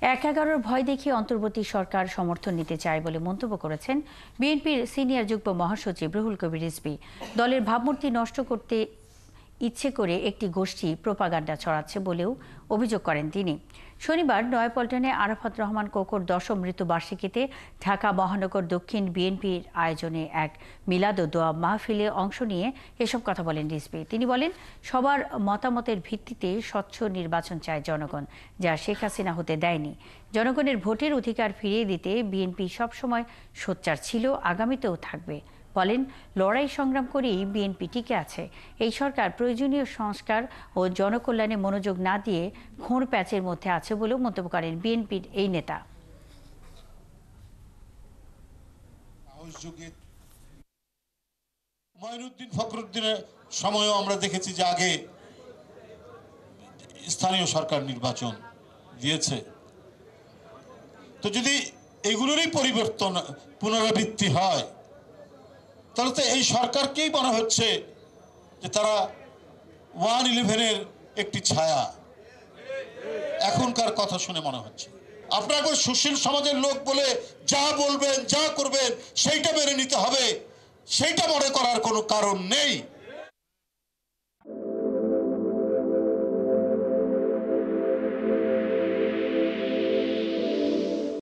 এক-এগারোর ভয় দেখিয়ে অন্তর্বর্তী সরকার সমর্থন নিতে চায় বলে মন্তব্য করেছেন বিএনপির সিনিয়র যুগ্ম মহাসচিব রুহুল কবির রিজভী। দলের ভাবমূর্তি নষ্ট করতে ইচ্ছে করে একটি গোষ্ঠী প্রোপাগান্ডা ছড়াচ্ছে বলেও অভিযোগ করেন তিনি। শনিবার নয়াপল্টনে আরাফাত রহমান কোকোর ১০ম মৃত্যুবার্ষিকীতে ঢাকা মহানগর দক্ষিণ বিএনপির আয়োজনে এক মিলাদ ও দোয়া মাহফিলে অংশ নিয়ে এসব কথা বলেন রিজভী। তিনি বলেন, সবার মতামতের ভিত্তিতে স্বচ্ছ নির্বাচন চায় জনগণ, যা শেখ হাসিনা হতে দেয়নি। জনগণের ভোটের অধিকার ফিরিয়ে দিতে বিএনপি সবসময় সোচ্চার ছিল, আগামীতেও থাকবে। বলেন, লড়াই সংগ্রাম করেই বিএনপি টিকে আছে। এই সরকার প্রয়োজনীয় সংস্কার ও জনকল্যাণে মনোযোগ না দিয়ে ঘোর প্যাচের মধ্যে আছে বলেও মন্তব্য করেন বিএনপির এই নেতা। মঈনুদ্দিন ফখরুদ্দিনের সময়ও আমরা দেখেছি যে আগে স্থানীয় সরকার নির্বাচন দিয়েছে। তো যদি এগুলোরই পরিবর্তন পুনরাবৃত্তি হয়, তাহলে তো এই সরকারকেই মনে হচ্ছে যে তারা 1/11-এর একটি ছায়া। এখনকার কথা শুনে মনে হচ্ছে আপনাকে সুশীল সমাজের লোক বলে যা বলবেন, যা করবেন সেইটা মেনে নিতে হবে, সেইটা মনে করার কোনো কারণ নেই।